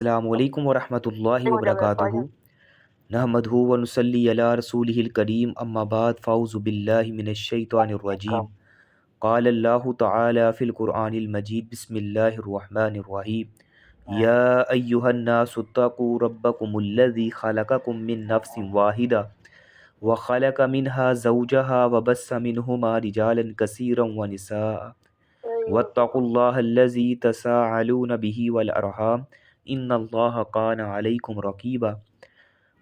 السلام علیکم ورحمۃ اللہ وبرکاتہ۔ نحمدہ ونصلی علی رسولہ الکریم، اما بعد، فاعوذ باللہ من الشیطان الرجیم۔ قال اللہ تعالی فی القرآن المجید، بسم اللہ الرحمن الرحیم۔ یا ایہا الناس اتقوا ربکم الذی خلقکم من نفس واحدہ وخلق منها زوجها وبث منہما رجالا کثیرا ونساء واتقوا اللہ الذی تساءلون به والارحام ان اللہ کان علیکم رقیبا۔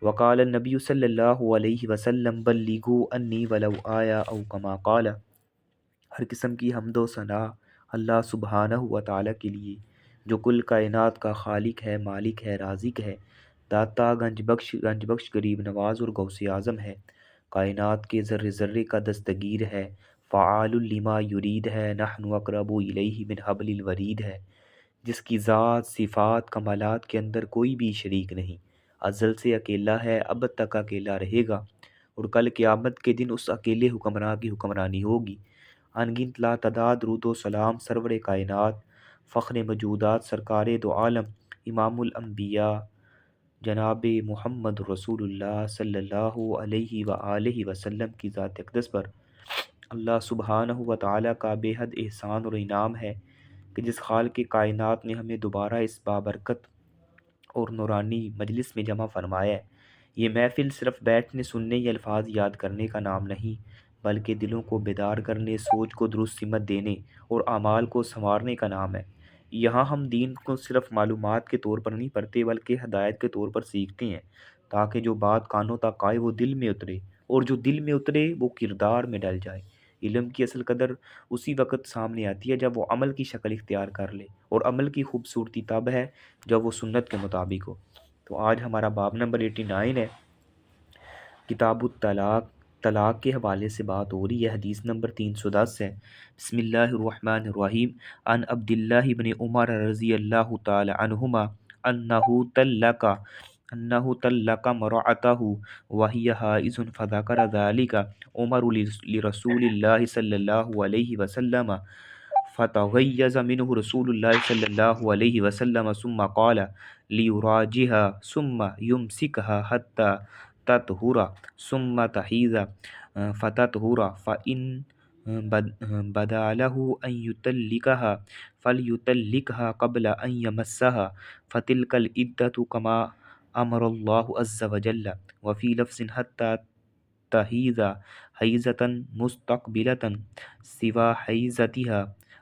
وقال النبی صلی اللہ علیہ وسلم بلغوا انی ولو آیا او کما قال۔ ہر قسم کی حمد و ثنا اللہ سبحانہ و تعالیٰ کے لیے، جو کل کائنات کا خالق ہے، مالک ہے، رازق ہے، داتا، گنج بخش، غریب نواز اور غوث اعظم ہے، کائنات کے ذرے ذرے کا دستگیر ہے، فعال لما یرید ہے، نحن اقرب الیہ من حبل الورید ہے، جس کی ذات، صفات، کمالات کے اندر کوئی بھی شریک نہیں، ازل سے اکیلا ہے، ابد تک اکیلا رہے گا، اور کل قیامت کے دن اس اکیلے حکمراں کی حکمرانی ہوگی۔ انگنت لا تعداد درود و سلام سرور کائنات، فخر موجودات، سرکار دو عالم، امام الانبیاء، جناب محمد رسول اللہ صلی اللہ علیہ وآلہ وسلم کی ذات اقدس پر اللہ سبحانہ و تعالیٰ کا بے حد احسان اور انعام ہے کہ جس خالق کائنات نے ہمیں دوبارہ اس بابرکت اور نورانی مجلس میں جمع فرمایا ہے۔ یہ محفل صرف بیٹھنے، سننے یا الفاظ یاد کرنے کا نام نہیں، بلکہ دلوں کو بیدار کرنے، سوچ کو درست سمت دینے اور اعمال کو سنوارنے کا نام ہے۔ یہاں ہم دین کو صرف معلومات کے طور پر نہیں پڑھتے، بلکہ ہدایت کے طور پر سیکھتے ہیں، تاکہ جو بات کانوں تک آئے وہ دل میں اترے، اور جو دل میں اترے وہ کردار میں ڈل جائے۔ علم کی اصل قدر اسی وقت سامنے آتی ہے جب وہ عمل کی شکل اختیار کر لے، اور عمل کی خوبصورتی تب ہے جب وہ سنت کے مطابق ہو۔ تو آج ہمارا باب نمبر 89 ہے، کتاب الطلاق، طلاق کے حوالے سے بات ہو رہی ہے، حدیث نمبر 310 ہے۔ بسم اللہ الرحمن الرحیم۔ عن عبداللہ بن عمر رضی اللہ تعالی عنہما انہ طلق مرأته وهي حائض فذكر ذلك عمر لرسول الله صلی اللہ علیہ وسلم فتغیظ منه رسول اللہ صلی اللہ علیہ وسلم ثم قال لیراجعها ثم یمسکها حتى تطہر ثم تحیض فتطہر فإن بدا له أن يطلقها فليطلقها قبل أن يمسها فتلك العدة كما أمر الله عز وجل وفي لفظ حتى تحیض حیضة مستقبلة سوى حیضتها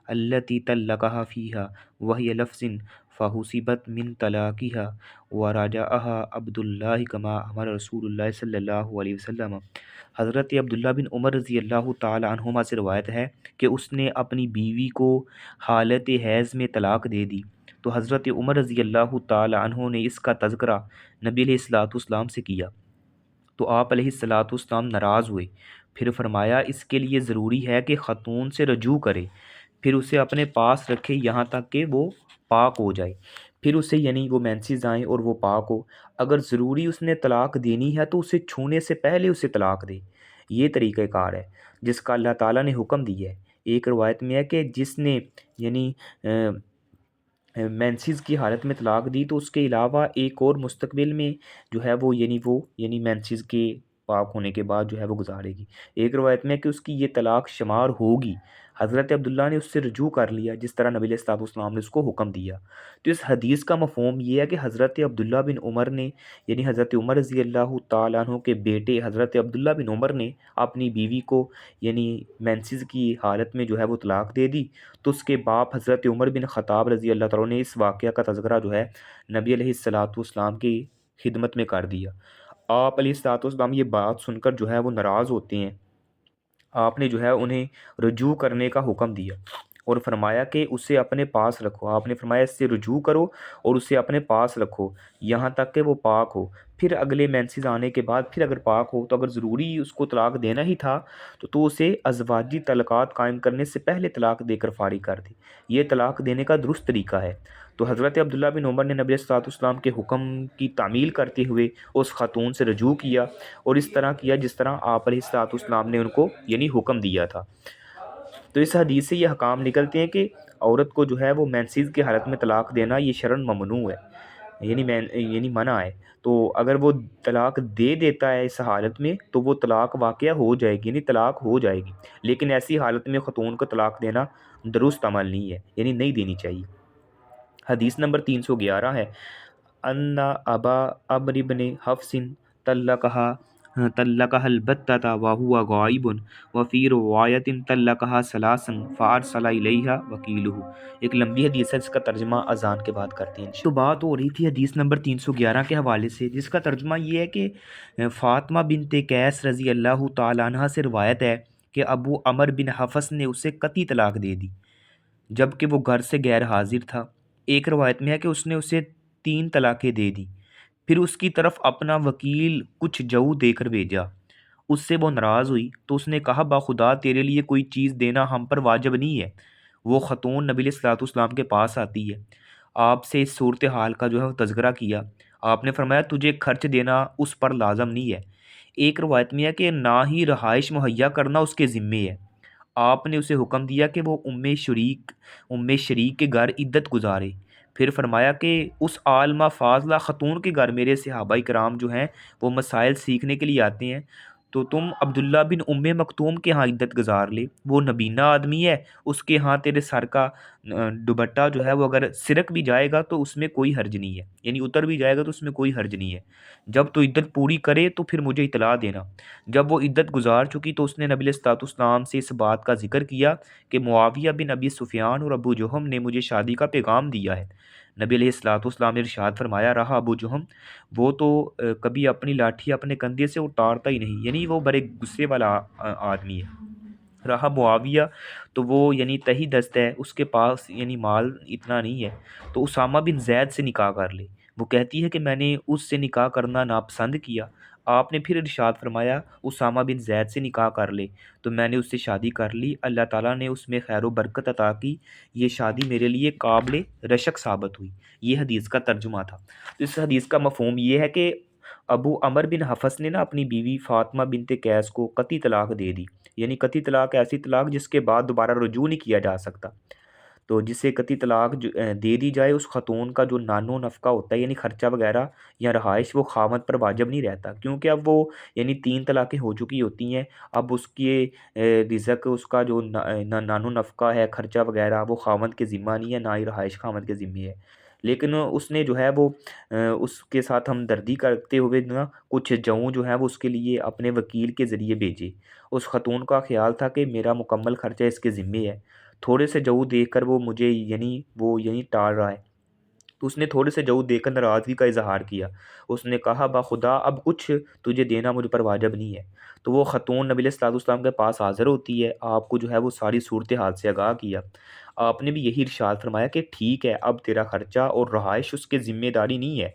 التي طلقها فيها وهي لفظ فحسبت من طلاقها وراجعها عبد الله كما امر رسول اللہ صلی اللہ علیہ وسلم۔ حضرت عبداللہ بن عمر رضی اللہ تعالی عنہما سے روایت ہے کہ اس نے اپنی بیوی کو حالت حیض میں طلاق دے دی، تو حضرت عمر رضی اللہ تعالی عنہ نے اس کا تذکرہ نبی علیہ الصلوۃ والسلام سے کیا، تو آپ علیہ الصلوۃ والسلام ناراض ہوئے، پھر فرمایا اس کے لیے ضروری ہے کہ خاتون سے رجوع کرے، پھر اسے اپنے پاس رکھے یہاں تک کہ وہ پاک ہو جائے، پھر اسے یعنی وہ مینسز آئیں اور وہ پاک ہو، اگر ضروری اس نے طلاق دینی ہے تو اسے چھونے سے پہلے اسے طلاق دے۔ یہ طریقہ کار ہے جس کا اللہ تعالیٰ نے حکم دیا ہے۔ ایک روایت میں ہے کہ جس نے یعنی مینسز کی حالت میں طلاق دی تو اس کے علاوہ ایک اور مستقبل میں جو ہے وہ یعنی مینسز کے پاک ہونے کے بعد جو ہے وہ گزارے گی۔ ایک روایت میں ہے کہ اس کی یہ طلاق شمار ہوگی۔ حضرت عبداللہ نے اس سے رجوع کر لیا جس طرح نبی علیہ الصلوۃ والسلام نے اس کو حکم دیا۔ تو اس حدیث کا مفہوم یہ ہے کہ حضرت عبداللہ بن عمر نے یعنی حضرت عمر رضی اللہ تعالیٰ عنہ کے بیٹے حضرت عبداللہ بن عمر نے اپنی بیوی کو یعنی مینسز کی حالت میں جو ہے وہ طلاق دے دی، تو اس کے باپ حضرت عمر بن خطاب رضی اللہ تعالیٰ نے اس واقعہ کا تذکرہ جو ہے نبی علیہ الصلوۃ والسلام کی خدمت میں کر دیا۔ آپ علیہ الصلوۃ والسلام یہ بات سن کر جو ہے وہ ناراض ہوتے ہیں، آپ نے جو ہے انہیں رجوع کرنے کا حکم دیا اور فرمایا کہ اسے اپنے پاس رکھو۔ آپ نے فرمایا اس سے رجوع کرو اور اسے اپنے پاس رکھو یہاں تک کہ وہ پاک ہو، پھر اگلے مینسز آنے کے بعد پھر اگر پاک ہو تو اگر ضروری اس کو طلاق دینا ہی تھا تو اسے ازواجی تعلقات قائم کرنے سے پہلے طلاق دے کر فارغ کر دی۔ یہ طلاق دینے کا درست طریقہ ہے۔ تو حضرت عبداللہ بن عمر نے نبی صلی اللہ علیہ وسلم کے حکم کی تعمیل کرتے ہوئے اس خاتون سے رجوع کیا اور اس طرح کیا جس طرح آپ علیہ الصلوۃ والسلام نے ان کو یعنی حکم دیا تھا۔ تو اس حدیث سے یہ حکام نکلتے ہیں کہ عورت کو جو ہے وہ مینسز کی حالت میں طلاق دینا یہ شرعاً ممنوع ہے۔ یعنی منع ہے، تو اگر وہ طلاق دے دیتا ہے اس حالت میں تو وہ طلاق واقعہ ہو جائے گی، یعنی طلاق ہو جائے گی، لیکن ایسی حالت میں خاتون کو طلاق دینا درست عمل نہیں ہے، یعنی نہیں دینی چاہیے۔ حدیث نمبر 311 ہے، ان ابا عمرو بن حفص طلقها البتة وهو غائب وفي روایت طلقها ثلاثا فارسل الیها وکیلہ۔ ایک لمبی حدیث ہے، اس کا ترجمہ اذان کے بعد کرتے ہیں۔ تو بات ہو رہی تھی حدیث نمبر 311 کے حوالے سے، جس کا ترجمہ یہ ہے کہ فاطمہ بنت قیس رضی اللہ تعالیٰ عنہ سے روایت ہے کہ ابو عمرو بن حفص نے اسے قطعی طلاق دے دی جبکہ وہ گھر سے غیر حاضر تھا۔ ایک روایت میں ہے کہ اس نے اسے 3 طلاقیں دے دی، پھر اس کی طرف اپنا وکیل کچھ جو دے کر بھیجا۔ اس سے وہ ناراض ہوئی تو اس نے کہا بخدا تیرے لیے کوئی چیز دینا ہم پر واجب نہیں ہے۔ وہ خاتون نبی علیہ الصلوۃ والسلام کے پاس آتی ہے، آپ سے اس صورتحال کا جو ہے وہ تذکرہ کیا۔ آپ نے فرمایا تجھے خرچ دینا اس پر لازم نہیں ہے۔ ایک روایت میں ہے کہ نہ ہی رہائش مہیا کرنا اس کے ذمے ہے۔ آپ نے اسے حکم دیا کہ وہ ام شریک کے گھر عدت گزارے، پھر فرمایا کہ اس عالمہ فاضلہ خاتون کے گھر میرے صحابہ کرام جو ہیں وہ مسائل سیکھنے کے لیے آتے ہیں، تو تم عبداللہ بن ام مکتوم کے ہاں عدت گزار لے، وہ نبینہ آدمی ہے، اس کے ہاں تیرے سر کا دوپٹہ جو ہے وہ اگر سرک بھی جائے گا تو اس میں کوئی حرج نہیں ہے، یعنی اتر بھی جائے گا تو اس میں کوئی حرج نہیں ہے۔ جب تو عدت پوری کرے تو پھر مجھے اطلاع دینا۔ جب وہ عدت گزار چکی تو اس نے نبی علیہ الصلوۃ والسلام سے اس بات کا ذکر کیا کہ معاویہ بن ابی سفیان اور ابو جہم نے مجھے شادی کا پیغام دیا ہے۔ نبی علیہ الصلوۃ والسلام نے ارشاد فرمایا رہا ابو جہم، وہ تو کبھی اپنی لاٹھی اپنے کندھے سے اتارتا ہی نہیں، یعنی وہ بڑے غصے والا آدمی ہے۔ رہا معاویہ تو وہ یعنی تہی دست ہے، اس کے پاس یعنی مال اتنا نہیں ہے، تو اسامہ بن زید سے نکاح کر لے۔ وہ کہتی ہے کہ میں نے اس سے نکاح کرنا ناپسند کیا، آپ نے پھر ارشاد فرمایا اسامہ بن زید سے نکاح کر لے، تو میں نے اس سے شادی کر لی، اللہ تعالیٰ نے اس میں خیر و برکت عطا کی، یہ شادی میرے لیے قابل رشک ثابت ہوئی۔ یہ حدیث کا ترجمہ تھا۔ اس حدیث کا مفہوم یہ ہے کہ ابو عمرو بن حفص نے اپنی بیوی فاطمہ بنت قیس کو قطعی طلاق دے دی، یعنی قطعی طلاق ایسی طلاق جس کے بعد دوبارہ رجوع نہیں کیا جا سکتا۔ تو جسے قطعی طلاق دے دی جائے اس خاتون کا جو نان و نفقہ ہوتا ہے یعنی خرچہ وغیرہ یا رہائش وہ خاوند پر واجب نہیں رہتا، کیونکہ اب وہ یعنی 3 طلاقیں ہو چکی ہوتی ہیں، اب اس کے رزق اس کا جو نان و نفقہ ہے خرچہ وغیرہ وہ خاوند کے ذمہ نہیں ہے، نہ ہی رہائش خاوند کے ذمہ ہے۔ لیکن اس نے جو ہے وہ اس کے ساتھ ہمدردی کرتے ہوئے نا کچھ جو ہیں وہ اس کے لیے اپنے وکیل کے ذریعے بھیجے۔ اس خاتون کا خیال تھا کہ میرا مکمل خرچہ اس کے ذمے ہے، تھوڑے سے دیکھ کر وہ مجھے یعنی ٹال رہا ہے، تو اس نے تھوڑے سے دے کر ناراضگی کا اظہار کیا۔ اس نے کہا بخدا اب کچھ تجھے دینا مجھ پر واجب نہیں ہے۔ تو وہ خاتون نبی علیہ الصلوۃ والسلام کے پاس حاضر ہوتی ہے، آپ کو جو ہے وہ ساری صورتحال سے آگاہ کیا۔ آپ نے بھی یہی ارشاد فرمایا کہ ٹھیک ہے اب تیرا خرچہ اور رہائش اس کے ذمہ داری نہیں ہے،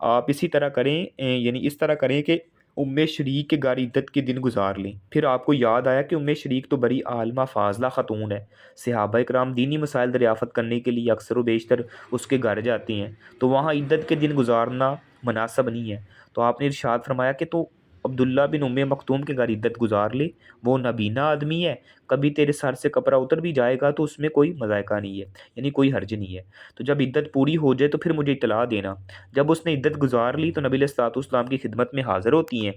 آپ اسی طرح کریں یعنی اس طرح کریں کہ ام شریک کے گھر عدت کے دن گزار لیں۔ پھر آپ کو یاد آیا کہ ام شریک تو بڑی عالمہ فاضلہ خاتون ہے، صحابہ کرام دینی مسائل دریافت کرنے کے لیے اکثر و بیشتر اس کے گھر جاتی ہیں، تو وہاں عدت کے دن گزارنا مناسب نہیں ہے۔ تو آپ نے ارشاد فرمایا کہ تو عبداللہ بن ام مکتوم کے گھر عدت گزار لے، وہ نبینہ آدمی ہے، کبھی تیرے سر سے کپڑا اتر بھی جائے گا تو اس میں کوئی مذائقہ نہیں ہے، یعنی کوئی حرج نہیں ہے، تو جب عدت پوری ہو جائے تو پھر مجھے اطلاع دینا۔ جب اس نے عدت گزار لی تو نبی علیہ الصلوۃ والسلام کی خدمت میں حاضر ہوتی ہیں۔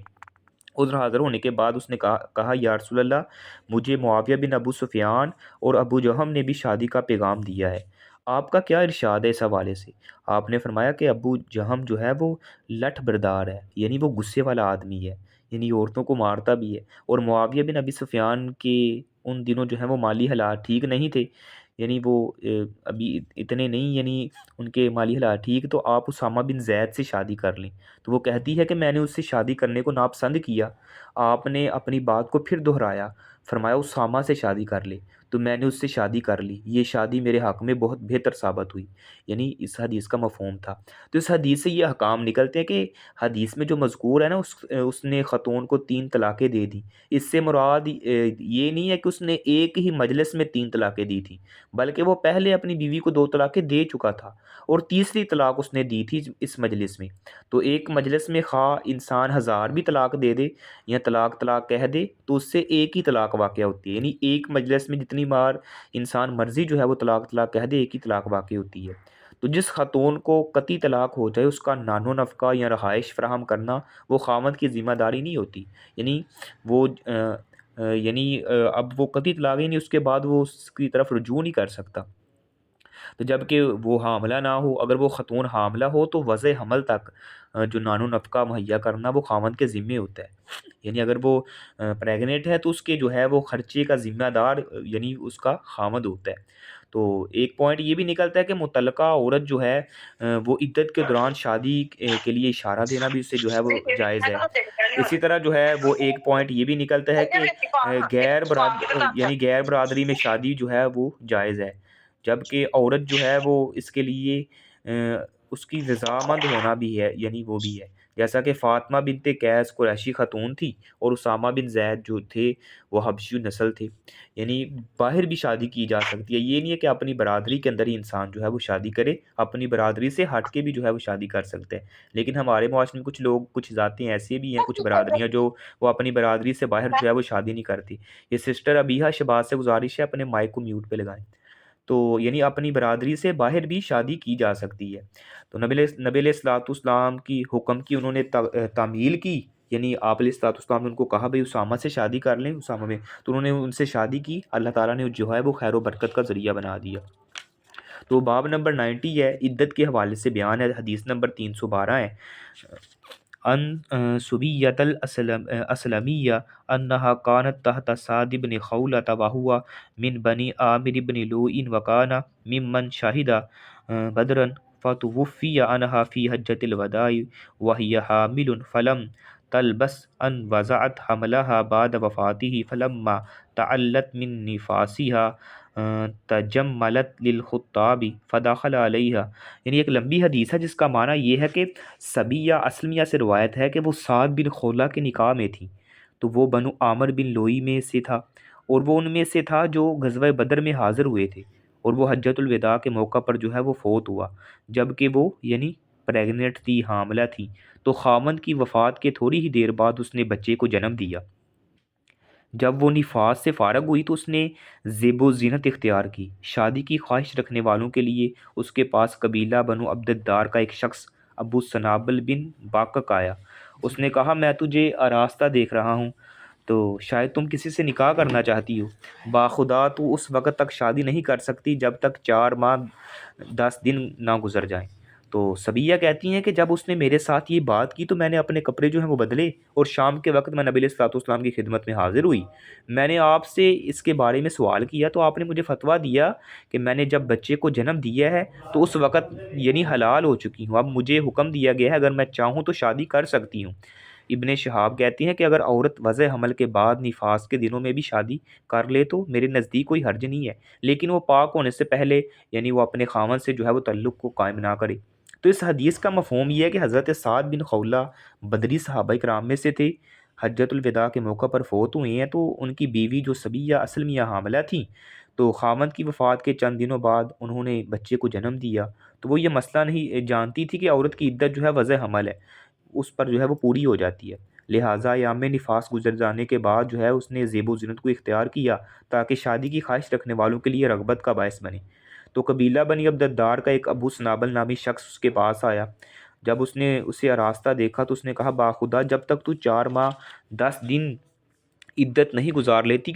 ادھر حاضر ہونے کے بعد اس نے کہا یا رسول اللہ، مجھے معاویہ بن ابو سفیان اور ابو جہم نے بھی شادی کا پیغام دیا ہے، آپ کا کیا ارشاد ہے اس حوالے سے؟ آپ نے فرمایا کہ ابو جہم جو ہے وہ لٹھ بردار ہے، یعنی وہ غصے والا آدمی ہے، یعنی عورتوں کو مارتا بھی ہے، اور معاویہ بن ابی سفیان کے ان دنوں جو ہیں وہ مالی حالات ٹھیک نہیں تھے، یعنی وہ ابھی اتنے نہیں، یعنی ان کے مالی حالات ٹھیک، تو آپ اسامہ بن زید سے شادی کر لیں۔ تو وہ کہتی ہے کہ میں نے اس سے شادی کرنے کو ناپسند کیا، آپ نے اپنی بات کو پھر دہرایا، فرمایا اسامہ سے شادی کر لے، تو میں نے اس سے شادی کر لی، یہ شادی میرے حق میں بہت بہتر ثابت ہوئی، یعنی اس حدیث کا مفہوم تھا۔ تو اس حدیث سے یہ احکام نکلتے ہیں کہ حدیث میں جو مذکور ہے نا اس نے خاتون کو 3 طلاقیں دے دی، اس سے مراد یہ نہیں ہے کہ اس نے ایک ہی مجلس میں 3 طلاقیں دی تھی، بلکہ وہ پہلے اپنی بیوی کو 2 طلاقیں دے چکا تھا اور تیسری طلاق اس نے دی تھی اس مجلس میں۔ تو ایک مجلس میں خواہ انسان 1000 بھی طلاق دے دے یا طلاق کہہ دے تو اس سے ایک ہی طلاق واقع ہوتی ہے، یعنی ایک مجلس میں جتنی بار انسان مرضی جو ہے وہ طلاق کہہ دے ایک ہی طلاق واقع ہوتی ہے۔ تو جس خاتون کو قطعی طلاق ہو جائے اس کا نان و نفقہ یا رہائش فراہم کرنا وہ خاوند کی ذمہ داری نہیں ہوتی، یعنی وہ اب وہ قطعی طلاق ہی نہیں، اس کے بعد وہ اس کی طرف رجوع نہیں کر سکتا۔ تو جب کہ وہ حاملہ نہ ہو، اگر وہ خاتون حاملہ ہو تو وضع حمل تک جو نان و نفقہ مہیا کرنا وہ خاوند کے ذمے ہوتا ہے، یعنی اگر وہ پریگنیٹ ہے تو اس کے جو ہے وہ خرچے کا ذمہ دار یعنی اس کا خاوند ہوتا ہے۔ تو ایک پوائنٹ یہ بھی نکلتا ہے کہ متعلقہ عورت جو ہے وہ عدت کے دوران شادی کے لیے اشارہ دینا بھی اس سے جو ہے وہ جائز ہے۔ اسی طرح جو ہے وہ ایک پوائنٹ یہ بھی نکلتا ہے کہ غیر برادری میں شادی جو ہے وہ جائز ہے، جبکہ عورت جو ہے وہ اس کے لیے اس کی رضامند ہونا بھی ہے، یعنی وہ بھی ہے، جیسا کہ فاطمہ بنت قیس قریشی خاتون تھی اور اسامہ بن زید جو تھے وہ حبشی نسل تھے، یعنی باہر بھی شادی کی جا سکتی ہے، یہ نہیں ہے کہ اپنی برادری کے اندر ہی انسان جو ہے وہ شادی کرے، اپنی برادری سے ہٹ کے بھی جو ہے وہ شادی کر سکتے ہیں۔ لیکن ہمارے معاشرے میں کچھ لوگ، کچھ ذاتیں ایسے بھی ہیں، کچھ برادریاں جو وہ اپنی برادری سے باہر جو ہے وہ شادی نہیں کرتی۔ یہ سسٹر ابیحہ شہباز سے گزارش ہے اپنے مائک کو میوٹ پہ لگائیں۔ تو یعنی اپنی برادری سے باہر بھی شادی کی جا سکتی ہے۔ تو نبی علیہ الصلوۃ والسلام کی حکم کی انہوں نے تعمیل کی، یعنی آپ علیہ الصلوۃ والسلام نے ان کو کہا بھئی اسامہ سے شادی کر لیں، اسامہ میں، تو انہوں نے ان سے شادی کی، اللہ تعالیٰ نے جو ہے وہ خیر و برکت کا ذریعہ بنا دیا۔ تو باب نمبر 90 ہے، عدت کے حوالے سے بیان ہے، حدیث نمبر 312 ہے۔ ان سبیۃ الاسلمیہ انہا کانت تحت سعد بن خولۃ وہو من بنی عامر بن لوئی وکان ممن شہد بدرا فتوفی عنہا فی حجۃ الوداع وہی حامل فلم تلبس ان وضعت حملها بعد وفاته فلما تعلت من نفاسها تجملت للخطاب فدخل علیہا، یعنی ایک لمبی حدیث ہے جس کا معنی یہ ہے کہ سبیہ اسلمیہ سے روایت ہے کہ وہ سعد بن خولہ کے نکاح میں تھی، تو وہ بنو عامر بن لوئی میں سے تھا، اور وہ ان میں سے تھا جو غزوہ بدر میں حاضر ہوئے تھے، اور وہ حجۃ الوداع کے موقع پر جو ہے وہ فوت ہوا، جبکہ وہ یعنی پریگنٹ تھی، حاملہ تھی، تو خاوند کی وفات کے تھوڑی ہی دیر بعد اس نے بچے کو جنم دیا۔ جب وہ نفاس سے فارغ ہوئی تو اس نے زیب و زینت اختیار کی، شادی کی خواہش رکھنے والوں کے لیے اس کے پاس قبیلہ بنو عبد الدار کا ایک شخص ابو سنابل بن باقق آیا، اس نے کہا میں تجھے آراستہ دیکھ رہا ہوں، تو شاید تم کسی سے نکاح کرنا چاہتی ہو، باخدا تو اس وقت تک شادی نہیں کر سکتی جب تک 4 ماہ 10 دن نہ گزر جائیں۔ تو سبیہ کہتی ہیں کہ جب اس نے میرے ساتھ یہ بات کی تو میں نے اپنے کپڑے جو ہیں وہ بدلے، اور شام کے وقت میں نبی علیہ الصلوۃ والسلام کی خدمت میں حاضر ہوئی، میں نے آپ سے اس کے بارے میں سوال کیا تو آپ نے مجھے فتویٰ دیا کہ میں نے جب بچے کو جنم دیا ہے تو اس وقت یعنی حلال ہو چکی ہوں، اب مجھے حکم دیا گیا ہے اگر میں چاہوں تو شادی کر سکتی ہوں۔ ابن شہاب کہتے ہیں کہ اگر عورت وضع حمل کے بعد نفاس کے دنوں میں بھی شادی کر لے تو میرے نزدیک کوئی حرج نہیں ہے، لیکن وہ پاک ہونے سے پہلے یعنی وہ اپنے خاوند سے جو ہے وہ تعلق کو قائم نہ کرے۔ تو اس حدیث کا مفہوم یہ ہے کہ حضرت سعد بن خولہ بدری صحابہ کرام میں سے تھے، حجۃ الوداع کے موقع پر فوت ہوئے ہیں، تو ان کی بیوی جو سبیہ اسلمیہ حاملہ تھیں، تو خاوند کی وفات کے چند دنوں بعد انہوں نے بچے کو جنم دیا، تو وہ یہ مسئلہ نہیں جانتی تھی کہ عورت کی عدت جو ہے وضع حمل ہے، اس پر جو ہے وہ پوری ہو جاتی ہے، لہٰذا ایام نفاس گزر جانے کے بعد جو ہے اس نے زیب و زینت کو اختیار کیا تاکہ شادی کی خواہش رکھنے والوں کے لیے رغبت کا باعث بنے۔ تو قبیلہ بنی عبد الدار کا ایک ابو سنابل نامی شخص اس کے پاس آیا، جب اس نے اسے آراستہ دیکھا تو اس نے کہا باخدا جب تک تو 4 ماہ 10 دن عدت نہیں گزار لیتی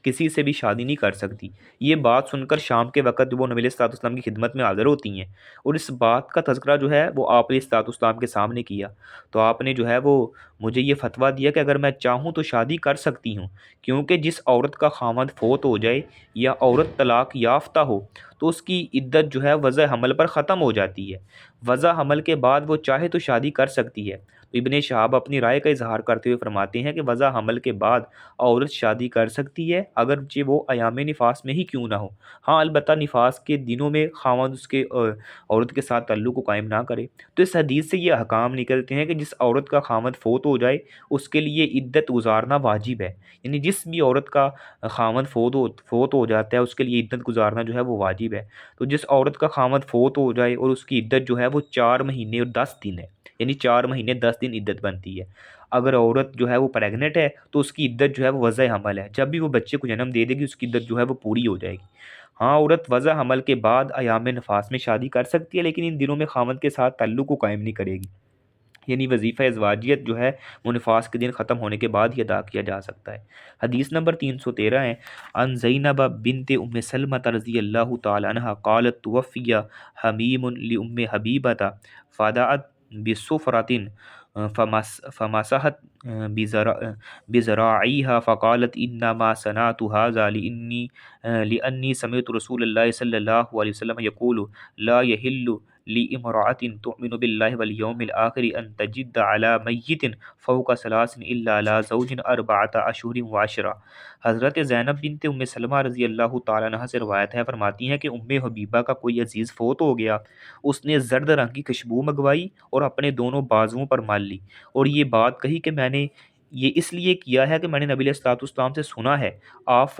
کسی سے بھی شادی نہیں کر سکتی۔ یہ بات سن کر شام کے وقت وہ نبی علیہ الصلوۃ والسلام کی خدمت میں حاضر ہوتی ہیں، اور اس بات کا تذکرہ جو ہے وہ آپ علیہ الصلوۃ والسلام کے سامنے کیا، تو آپ نے جو ہے وہ مجھے یہ فتویٰ دیا کہ اگر میں چاہوں تو شادی کر سکتی ہوں، کیونکہ جس عورت کا خاوند فوت ہو جائے یا عورت طلاق یافتہ ہو تو اس کی عدت جو ہے وضع حمل پر ختم ہو جاتی ہے، وضع حمل کے بعد وہ چاہے تو شادی کر سکتی ہے۔ تو ابن شہاب اپنی رائے کا اظہار کرتے ہوئے فرماتے ہیں کہ وضع حمل کے بعد عورت شادی کر سکتی ہے اگرچہ وہ ایام نفاس میں ہی کیوں نہ ہو، ہاں البتہ نفاس کے دنوں میں خاوند اس کے عورت کے ساتھ تعلق کو قائم نہ کرے۔ تو اس حدیث سے یہ احکام نکلتے ہیں کہ جس عورت کا خاوند فوت ہو جائے اس کے لیے عدت گزارنا واجب ہے، یعنی جس بھی عورت کا خاوند فوت ہو جاتا ہے اس کے لیے عدت گزارنا جو ہے وہ واجب ہے۔ تو جس عورت کا خاوند فوت ہو جائے اور اس کی عدت جو ہے وہ 4 مہینے اور 10 دن ہے، یعنی 4 مہینے 10 دن عدت بنتی ہے۔ اگر عورت جو ہے وہ پریگنٹ ہے تو اس کی عدت جو ہے وہ وضع حمل ہے، جب بھی وہ بچے کو جنم دے دے گی اس کی عدت جو ہے وہ پوری ہو جائے گی۔ ہاں عورت وضع حمل کے بعد ایام نفاس میں شادی کر سکتی ہے، لیکن ان دنوں میں خاوند کے ساتھ تعلق کو قائم نہیں کرے گی، یعنی وظیفہ ازواجیت جو ہے وہ نفاس کے دن ختم ہونے کے بعد ہی ادا کیا جا سکتا ہے۔ حدیث نمبر 313 ہے، ان زینب بنت ام سلمۃ رضی اللہ تعالی عنہ قالت توفی حمیم لام حبیبۃ فدعت بسفرۃ فمسحت بذراعیها فقالت انما صنعت هذا لانی سمعت رسول اللہ صلی اللہ علیہ وسلم یقول لا يحل لامرأة تؤمن بالله واليوم الآخر أن تجد على میت فوق ثلاث إلا على زوج 4 أشهر و10۔ حضرت زینب بنت ام سلمہ رضی اللہ تعالیٰ عنہ سے روایت ہے، فرماتی ہیں کہ ام حبیبہ کا کوئی عزیز فوت ہو گیا، اس نے زرد رنگ کی خوشبو منگوائی اور اپنے دونوں بازوؤں پر مال لی، اور یہ بات کہی کہ میں نے یہ اس لیے کیا ہے کہ میں نے نبی علیہ الصلوۃ والسلام سے سنا ہے، آپ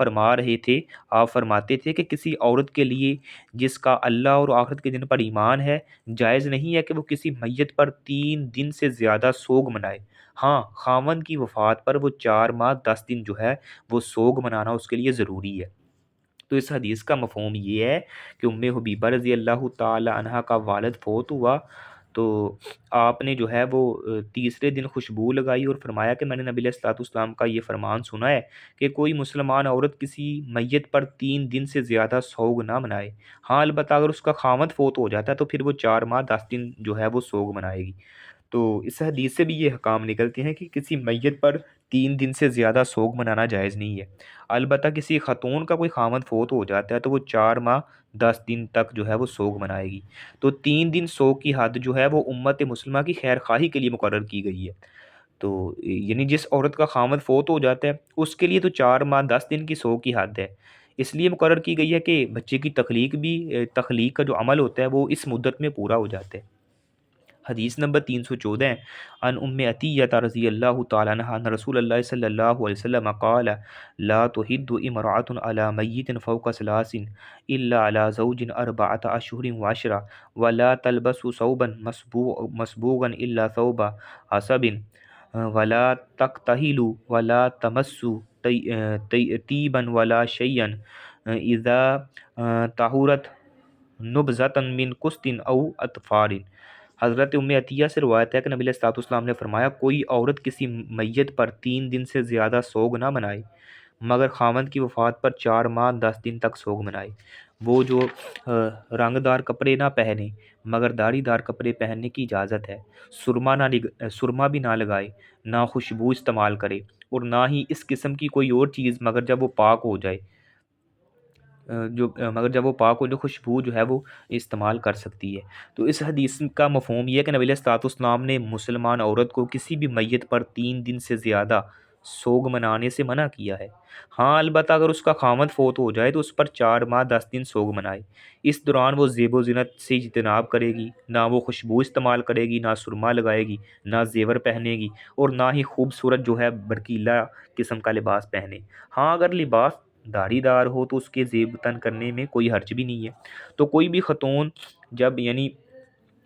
فرماتے تھے کہ کسی عورت کے لیے جس کا اللہ اور آخرت کے دن پر ایمان ہے جائز نہیں ہے کہ وہ کسی میت پر 3 دن سے زیادہ سوگ منائے۔ ہاں خاوند کی وفات پر وہ 4 ماہ 10 دن جو ہے وہ سوگ منانا اس کے لیے ضروری ہے۔ تو اس حدیث کا مفہوم یہ ہے کہ ام حبیبہ رضی اللہ تعالی عنہ کا والد فوت ہوا تو آپ نے جو ہے وہ تیسرے دن خوشبو لگائی اور فرمایا کہ میں نے نبی علیہ الصلوۃ والسلام کا یہ فرمان سنا ہے کہ کوئی مسلمان عورت کسی میت پر 3 دن سے زیادہ سوگ نہ منائے۔ ہاں البتہ اگر اس کا خامد فوت ہو جاتا ہے تو پھر وہ 4 ماہ 10 دن جو ہے وہ سوگ منائے گی۔ تو اس حدیث سے بھی یہ حکام نکلتے ہیں کہ کسی میت پر 3 دن سے زیادہ سوگ منانا جائز نہیں ہے۔ البتہ کسی خاتون کا کوئی خامد فوت ہو جاتا ہے تو وہ 4 ماہ 10 دن تک جو ہے وہ سوگ منائے گی۔ تو 3 دن سوگ کی حد جو ہے وہ امت مسلمہ کی خیر خواہی کے لیے مقرر کی گئی ہے۔ تو یعنی جس عورت کا خامد فوت ہو جاتا ہے اس کے لیے تو 4 ماہ 10 دن کی سوگ کی حد ہے، اس لیے مقرر کی گئی ہے کہ بچے کی تخلیق کا جو عمل ہوتا ہے وہ اس مدت میں پورا ہو جاتا ہے۔ حدیث نمبر 314 ہے، ان ام عطیہ رضی اللہ تعالی عنہ ان رسول اللہ صلی اللہ علیہ وسلم قال لا تحد امرأة على میت فوق 3 الا على زوج 4 أشهر و10 ولا تلبس ثوبا مصبوغا الا ثوب حسب ولا تقتهل ولا تمس طیبا ولا شيئا اذا طہورت نبذة من قسط او اطفار۔ حضرت ام عطیہ سے روایت ہے کہ نبی علیہ الصلوۃ والسلام نے فرمایا کوئی عورت کسی میت پر 3 دن سے زیادہ سوگ نہ منائے مگر خاوند کی وفات پر 4 ماہ 10 دن تک سوگ منائے۔ وہ جو رنگ دار کپڑے نہ پہنے مگر داڑھی دار کپڑے پہننے کی اجازت ہے، سرما بھی نہ لگائے، نہ خوشبو استعمال کرے اور نہ ہی اس قسم کی کوئی اور چیز مگر جب وہ پاک ہو جائے خوشبو جو ہے وہ استعمال کر سکتی ہے۔ تو اس حدیث کا مفہوم یہ ہے کہ نبی علیہ الصلوۃ والسلام نے مسلمان عورت کو کسی بھی میت پر 3 دن سے زیادہ سوگ منانے سے منع کیا ہے۔ ہاں البتہ اگر اس کا خامد فوت ہو جائے تو اس پر 4 ماہ 10 دن سوگ منائے، اس دوران وہ زیب و زینت سے اجتناب کرے گی، نہ وہ خوشبو استعمال کرے گی، نہ سرما لگائے گی، نہ زیور پہنے گی اور نہ ہی خوبصورت جو ہے برکیلا قسم کا لباس پہنے۔ ہاں اگر لباس داڑھی دار ہو تو اس کے زیب تن کرنے میں کوئی حرج بھی نہیں ہے۔ تو کوئی بھی خاتون جب یعنی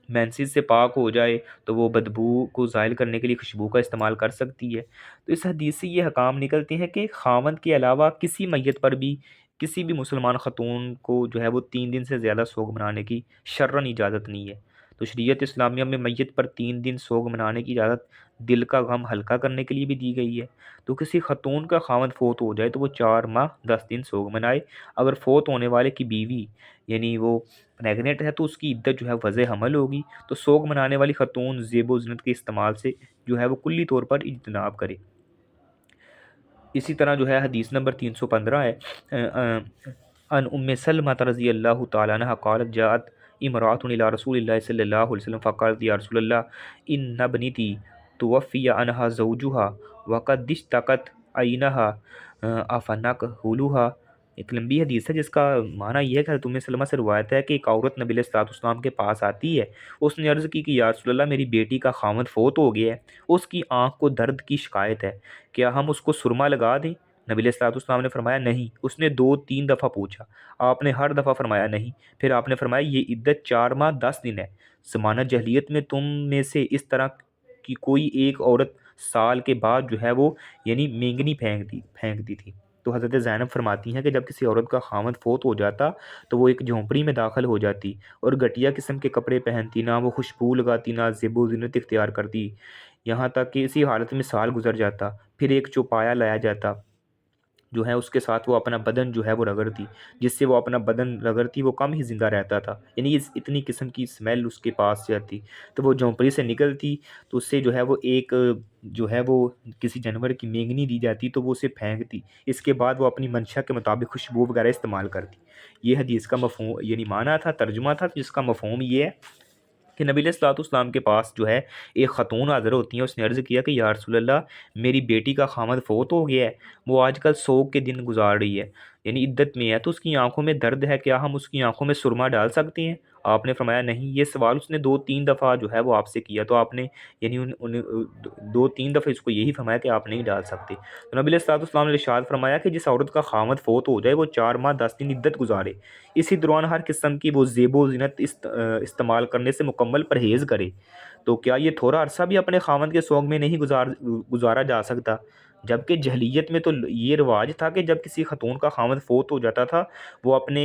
مینسز سے پاک ہو جائے تو وہ بدبو کو زائل کرنے کے لیے خوشبو کا استعمال کر سکتی ہے۔ تو اس حدیث سے یہ حکام نکلتے ہیں کہ خاوند کے علاوہ کسی میت پر بھی کسی بھی مسلمان خاتون کو جو ہے وہ 3 دن سے زیادہ سوگ منانے کی شرعاً اجازت نہیں ہے۔ تو شریعت اسلامیہ میں میت پر 3 دن سوگ منانے کی اجازت دل کا غم ہلکا کرنے کے لیے بھی دی گئی ہے۔ تو کسی خاتون کا خاوند فوت ہو جائے تو وہ 4 ماہ 10 دن سوگ منائے۔ اگر فوت ہونے والے کی بیوی یعنی وہ پریگنٹ ہے تو اس کی عدت جو ہے وضع حمل ہوگی، تو سوگ منانے والی خاتون زیب و زینت کے استعمال سے جو ہے وہ کلی طور پر اجتناب کرے۔ اسی طرح جو ہے حدیث نمبر 315 ہے، ان ام سلمہ رضی اللہ تعالی عنہ قالت جاءت امرأة الى رسول اللہ صلی اللہ علیہ وسلم فقالت یا رسول اللہ ان ابنتی توفی عنها زوجها وقد اشتقت عینها افنکحلها۔ ایک لمبی حدیث ہے جس کا معنی یہ ہے کہ حضرت ام سلمہ سے روایت ہے کہ ایک عورت نبی علیہ الصلوۃ والسلام کے پاس آتی ہے، اس نے عرض کی کہ یا رسول اللہ میری بیٹی کا خامد فوت ہو گیا ہے، اس کی آنکھ کو درد کی شکایت ہے، کیا ہم اس کو سرما لگا دیں؟ نبی علیہ الصلوۃ والسلام نے فرمایا نہیں۔ اس نے 2-3 دفعہ پوچھا، آپ نے ہر دفعہ فرمایا نہیں، پھر آپ نے فرمایا یہ عدت 4 ماہ 10 دن ہے۔ زمانہ جاہلیت میں تم میں سے اس طرح کی کوئی ایک عورت سال کے بعد جو ہے وہ یعنی مینگنی پھینکتی تھی۔ تو حضرت زینب فرماتی ہیں کہ جب کسی عورت کا خاوند فوت ہو جاتا تو وہ ایک جھونپڑی میں داخل ہو جاتی اور گھٹیا قسم کے کپڑے پہنتی، نہ وہ خوشبو لگاتی، نہ زیب و زینت اختیار کرتی، یہاں تک کہ اسی حالت میں سال گزر جاتا۔ پھر ایک چوپایا لایا جاتا جو ہے، اس کے ساتھ وہ اپنا بدن جو ہے وہ رگڑتی، جس سے وہ اپنا بدن رگڑتی وہ کم ہی زندہ رہتا تھا، یعنی اس اتنی قسم کی اسمیل اس کے پاس سے آتی۔ تو وہ جھونپڑی سے نکلتی تو اس سے جو ہے وہ ایک جو ہے وہ کسی جانور کی مینگنی دی جاتی تو وہ اسے پھینکتی، اس کے بعد وہ اپنی منشا کے مطابق خوشبو وغیرہ استعمال کرتی۔ یہ حدیث کا مفہوم یعنی معنی تھا، ترجمہ تھا، جس کا مفہوم یہ ہے کہ نبی علیہ الصلوۃ والسلام کے پاس جو ہے ایک خاتون حاضر ہوتی ہیں، اس نے عرض کیا کہ یا رسول اللہ، میری بیٹی کا خامد فوت ہو گیا ہے، وہ آج کل سوگ کے دن گزار رہی ہے، یعنی عدت میں ہے، تو اس کی آنکھوں میں درد ہے، کیا ہم اس کی آنکھوں میں سرما ڈال سکتے ہیں؟ آپ نے فرمایا نہیں۔ یہ سوال اس نے 2-3 دفعہ جو ہے وہ آپ سے کیا، تو آپ نے یعنی 2-3 دفعہ اس کو یہی فرمایا کہ آپ نہیں ڈال سکتے۔ تو نبی علیہ الصلوۃ والسلام نے ارشاد فرمایا کہ جس عورت کا خامد فوت ہو جائے وہ 4 ماہ 10 دن عدت گزارے، اسی دوران ہر قسم کی وہ زیب و زینت استعمال کرنے سے مکمل پرہیز کرے۔ تو کیا یہ تھوڑا عرصہ بھی اپنے خاوند کے سوگ میں نہیں گزارا جا سکتا؟ جبکہ جہلیت میں تو یہ رواج تھا کہ جب کسی خاتون کا خاوند فوت ہو جاتا تھا وہ اپنے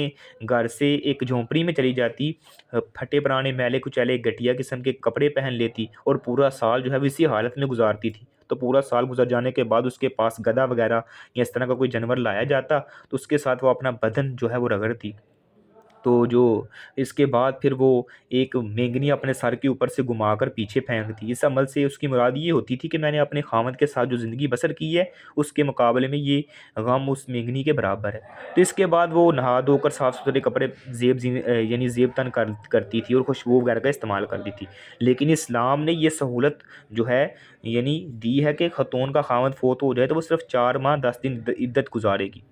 گھر سے ایک جھونپڑی میں چلی جاتی، پھٹے پرانے میلے کچیلے گھٹیا قسم کے کپڑے پہن لیتی اور پورا سال جو ہے وہ اسی حالت میں گزارتی تھی۔ تو پورا سال گزر جانے کے بعد اس کے پاس گدھا وغیرہ یا اس طرح کا کوئی جانور لایا جاتا تو اس کے ساتھ وہ اپنا بدن جو ہے وہ رگڑتی، تو جو اس کے بعد پھر وہ ایک مینگنی اپنے سر کے اوپر سے گھما کر پیچھے پھینکتی۔ اس عمل سے اس کی مراد یہ ہوتی تھی کہ میں نے اپنے خاوند کے ساتھ جو زندگی بسر کی ہے اس کے مقابلے میں یہ غم اس مینگنی کے برابر ہے۔ تو اس کے بعد وہ نہا دھو کر صاف ستھرے کپڑے یعنی زیب تن کرتی تھی اور خوشبو وغیرہ کا استعمال کرتی تھی۔ لیکن اسلام نے یہ سہولت جو ہے یعنی دی ہے کہ خاتون کا خاوند فوت ہو جائے تو وہ صرف 4 ماہ 10 دن عدت گزارے گی۔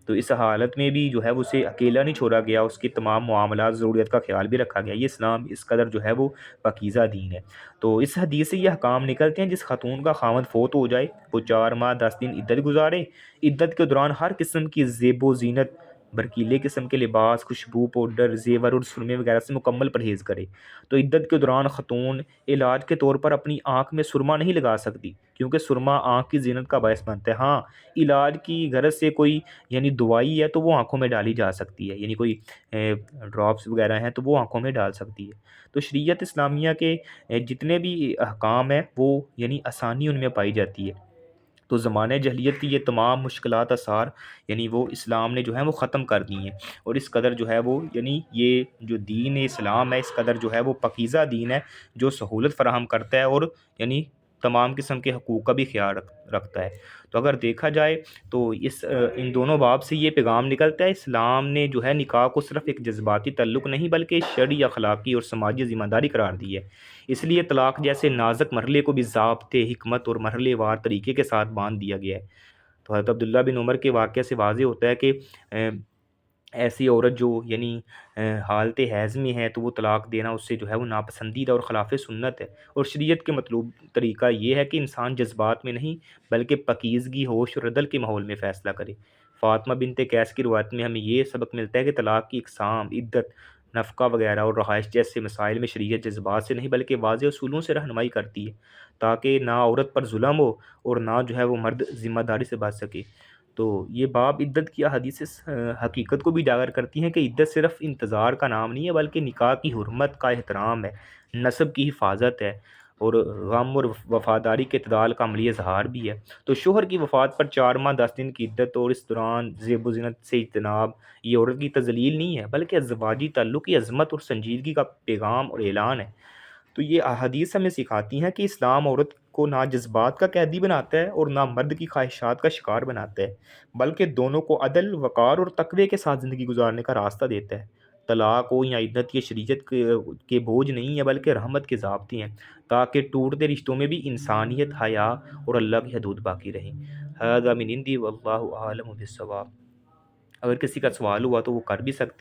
تو اس حالت میں بھی جو ہے وہ اسے اکیلا نہیں چھوڑا گیا، اس کی تمام معاملات ضروریت کا خیال بھی رکھا گیا۔ یہ اسلام اس قدر جو ہے وہ پاکیزہ دین ہے۔ تو اس حدیث سے یہ احکام نکلتے ہیں، جس خاتون کا خاوند فوت ہو جائے وہ 4 ماہ 10 دن عدت گزارے، عدت کے دوران ہر قسم کی زیب و زینت، برکیلے قسم کے لباس، خوشبو، پاؤڈر، زیور اور سرمے وغیرہ سے مکمل پرہیز کرے۔ تو عدت کے دوران خاتون علاج کے طور پر اپنی آنکھ میں سرما نہیں لگا سکتی، کیونکہ سرما آنکھ کی زینت کا باعث بنتا ہے۔ ہاں، علاج کی غرض سے کوئی یعنی دوائی ہے تو وہ آنکھوں میں ڈالی جا سکتی ہے، یعنی کوئی ڈراپس وغیرہ ہیں تو وہ آنکھوں میں ڈال سکتی ہے۔ تو شریعت اسلامیہ کے جتنے بھی احکام ہیں وہ یعنی آسانی ان میں پائی جاتی ہے۔ تو زمانہ جہلیت کی یہ تمام مشکلات آثار یعنی وہ اسلام نے جو ہے وہ ختم کر دی ہیں، اور اس قدر جو ہے وہ یعنی یہ جو دین اسلام ہے اس قدر جو ہے وہ پاکیزہ دین ہے، جو سہولت فراہم کرتا ہے اور یعنی تمام قسم کے حقوق کا بھی خیال رکھتا ہے۔ تو اگر دیکھا جائے تو ان دونوں باب سے یہ پیغام نکلتا ہے، اسلام نے جو ہے نکاح کو صرف ایک جذباتی تعلق نہیں بلکہ شرعی، اخلاقی اور سماجی ذمہ داری قرار دی ہے۔ اس لیے طلاق جیسے نازک مرحلے کو بھی ضابطے، حکمت اور مرحلے وار طریقے کے ساتھ باندھ دیا گیا ہے۔ تو حضرت عبداللہ بن عمر کے واقعے سے واضح ہوتا ہے کہ ایسی عورت جو یعنی حالت حیض میں ہے تو وہ طلاق دینا اس سے جو ہے وہ ناپسندیدہ اور خلاف سنت ہے، اور شریعت کے مطلوب طریقہ یہ ہے کہ انسان جذبات میں نہیں بلکہ پاکیزگی، ہوش اور عدل کے ماحول میں فیصلہ کرے۔ فاطمہ بنت قیس کی روایت میں ہمیں یہ سبق ملتا ہے کہ طلاق کی اقسام، عدت، نفقہ وغیرہ اور رہائش جیسے مسائل میں شریعت جذبات سے نہیں بلکہ واضح اصولوں سے رہنمائی کرتی ہے، تاکہ نہ عورت پر ظلم ہو اور نہ جو ہے وہ مرد ذمہ داری سے بچ سکے۔ تو یہ باب عدت کی احادیث اس حقیقت کو بھی اجاگر کرتی ہیں کہ عدت صرف انتظار کا نام نہیں ہے بلکہ نکاح کی حرمت کا احترام ہے، نسب کی حفاظت ہے، اور غم اور وفاداری کے اعتدال کا عملی اظہار بھی ہے۔ تو شوہر کی وفات پر 4 ماہ 10 دن کی عدت اور اس دوران زیب و زینت سے اجتناب یہ عورت کی تذلیل نہیں ہے بلکہ ازدواجی تعلق کی عظمت اور سنجیدگی کا پیغام اور اعلان ہے۔ تو یہ احادیث ہمیں سکھاتی ہیں کہ اسلام عورت کو نہ جذبات کا قیدی بناتا ہے اور نہ مرد کی خواہشات کا شکار بناتا ہے، بلکہ دونوں کو عدل، وقار اور تقوی کے ساتھ زندگی گزارنے کا راستہ دیتا ہے۔ طلاق ہو یا عدت یہ شریعت کے بوجھ نہیں ہے بلکہ رحمت کے ضابطے ہیں، تاکہ ٹوٹتے رشتوں میں بھی انسانیت، حیا اور اللہ کی حدود باقی رہیں۔ ھذا من عندی واللہ اعلم بالصواب۔ اگر کسی کا سوال ہوا تو وہ کر بھی سکتے ہیں۔